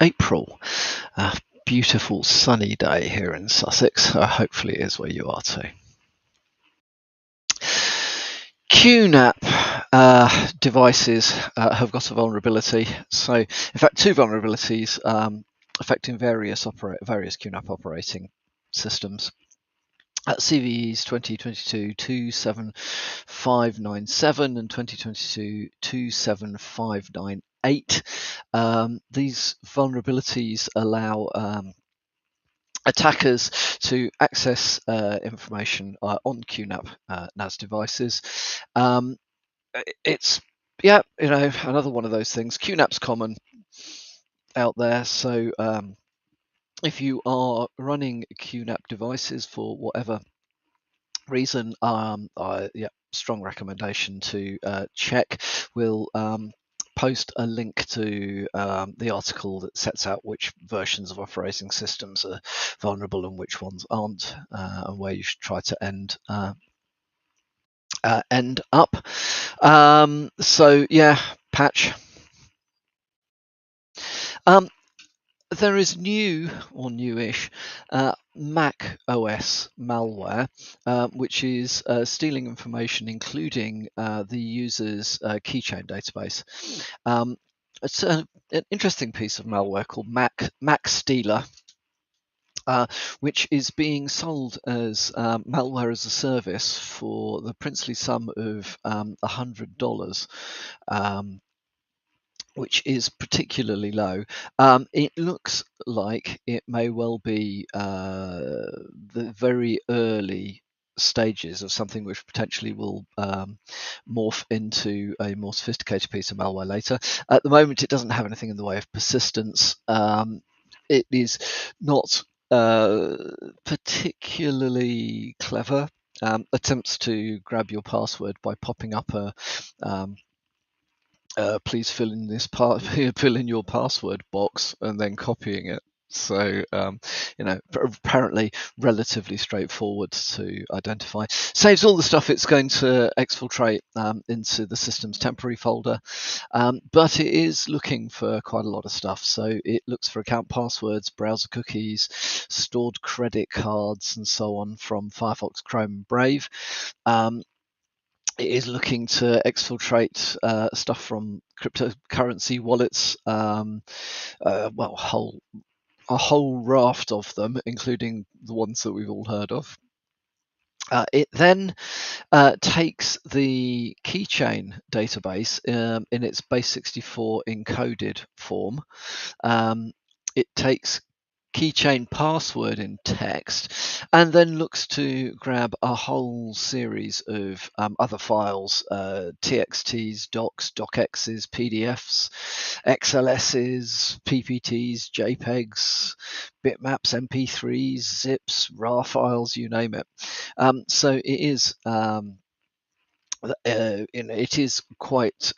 April. A beautiful sunny day here in Sussex. Hopefully it is where you are too. QNAP devices have got a vulnerability. So, in fact, two vulnerabilities affecting various QNAP operating systems. CVEs 2022-27597 and 2022-27598. These vulnerabilities allow attackers to access information on QNAP NAS devices. It's another one of those things. QNAP's common out there, so if you are running QNAP devices for whatever reason, strong recommendation to check. We'll post a link to the article that sets out which versions of operating systems are vulnerable and which ones aren't, and where you should try to end up. So yeah, patch. There is new or newish Mac OS malware, which is stealing information, including the user's keychain database. It's an interesting piece of malware called Mac Stealer, which is being sold as malware as a service for the princely sum of $100. Which is particularly low. It looks like it may well be the very early stages of something which potentially will morph into a more sophisticated piece of malware later. At the moment, it doesn't have anything in the way of persistence. It is not particularly clever. Attempts to grab your password by popping up a please fill in fill in your password box and then copying it. So, apparently relatively straightforward to identify. Saves all the stuff it's going to exfiltrate into the system's temporary folder, but it is looking for quite a lot of stuff. So it looks for account passwords, browser cookies, stored credit cards, and so on from Firefox, Chrome, and Brave. It is looking to exfiltrate stuff from cryptocurrency wallets, a whole raft of them, including the ones that we've all heard of. It then takes the keychain database in its base64 encoded form. It takes keychain password in text, and then looks to grab a whole series of other files, TXTs, docs, docxs, PDFs, XLSs, PPTs, JPEGs, bitmaps, MP3s, zips, RAR files, you name it. So it is it is quite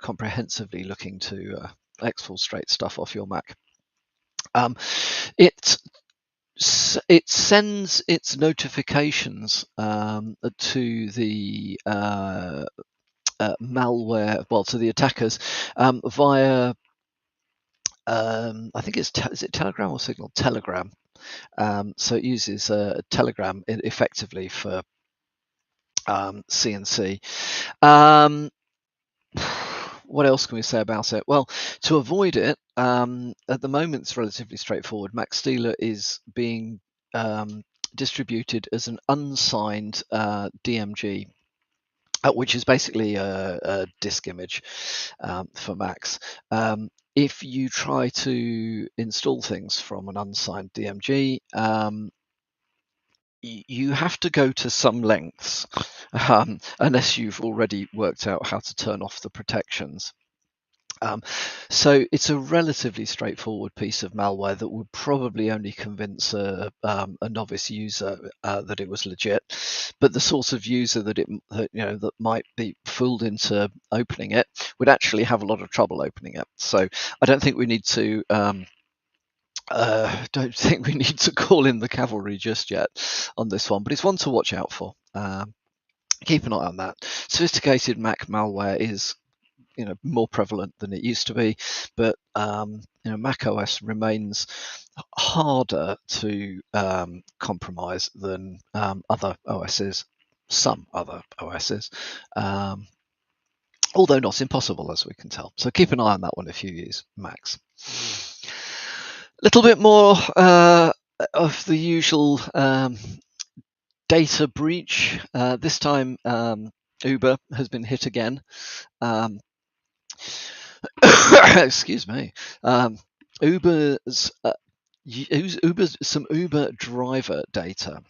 comprehensively looking to exfiltrate stuff off your Mac. It sends its notifications to the malware, to the attackers via I think is it Telegram or Signal? Telegram. So it uses Telegram effectively for CNC. What else can we say about it? Well, to avoid it, at the moment it's relatively straightforward. Mac Stealer is being distributed as an unsigned DMG, which is basically a disk image for Macs. If you try to install things from an unsigned DMG, you have to go to some lengths, unless you've already worked out how to turn off the protections. So it's a relatively straightforward piece of malware that would probably only convince a novice user that it was legit. But the sort of user that might be fooled into opening it would actually have a lot of trouble opening it. So I don't think we need to call in the cavalry just yet on this one, but it's one to watch out for. Keep an eye on that. Sophisticated Mac malware is more prevalent than it used to be, but Mac OS remains harder to compromise than other OSs, some other OSs, although not impossible, as we can tell. So keep an eye on that one if you use Macs. A little bit more of the usual data breach. This time Uber has been hit again. Excuse me. Uber's some Uber driver data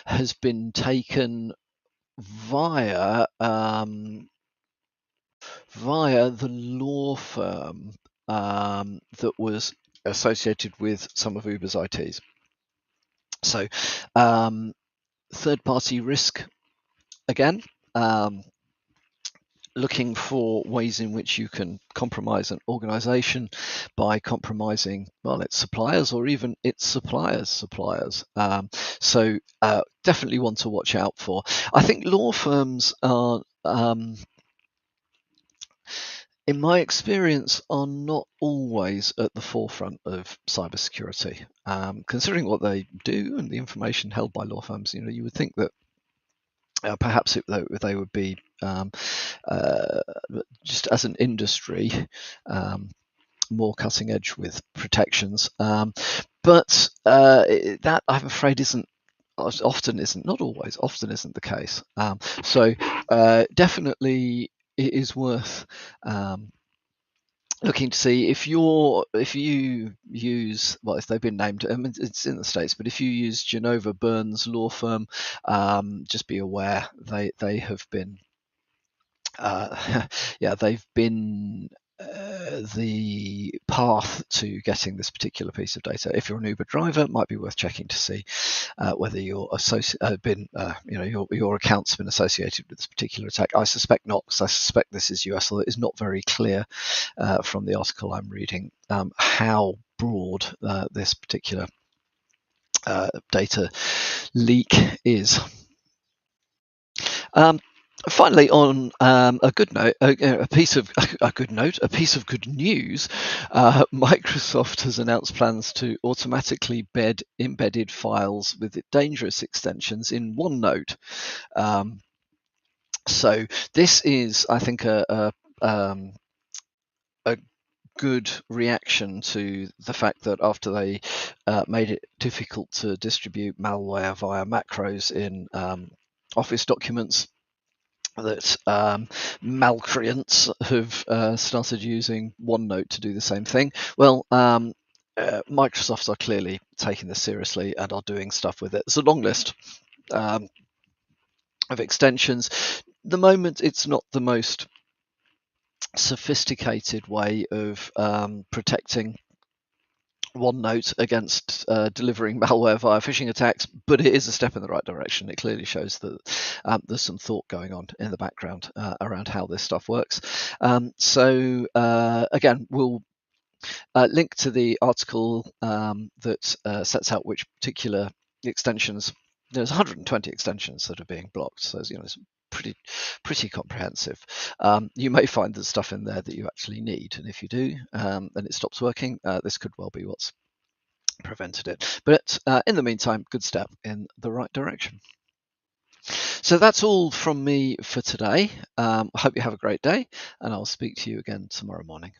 has been taken via the law firm that was associated with some of Uber's ITs. So third-party risk again. Looking for ways in which you can compromise an organization by compromising, its suppliers or even its suppliers' suppliers. So definitely one to watch out for. I think law firms are, in my experience, are not always at the forefront of cybersecurity. Considering what they do and the information held by law firms, you would think that perhaps they would be just as an industry more cutting edge with protections, but that I'm afraid often isn't the case. So definitely it is worth looking to see if you use, if they've been named, it's in the States, but if you use Genova Burns law firm, just be aware they have been they've been the path to getting this particular piece of data. If you're an Uber driver, it might be worth checking to see whether your account's been associated with this particular attack. I suspect not, because I suspect this is US, although it is not very clear from the article I'm reading how broad this particular data leak is. Finally, on a good note, a piece of good news. Microsoft has announced plans to automatically embed embedded files with dangerous extensions in OneNote. So this is, I think, a good reaction to the fact that after they made it difficult to distribute malware via macros in Office documents, that malcreants have started using OneNote to do the same thing. Well, Microsoft are clearly taking this seriously and are doing stuff with it. It's a long list of extensions. At the moment, it's not the most sophisticated way of protecting OneNote against delivering malware via phishing attacks, but it is a step in the right direction. It clearly shows that there's some thought going on in the background around how this stuff works. So again, we'll link to the article that sets out which particular extensions. There's 120 extensions that are being blocked, so it's pretty comprehensive. You may find there's stuff in there that you actually need, and if you do, and it stops working, this could well be what's prevented it. But in the meantime, good step in the right direction. So that's all from me for today. I hope you have a great day, and I'll speak to you again tomorrow morning.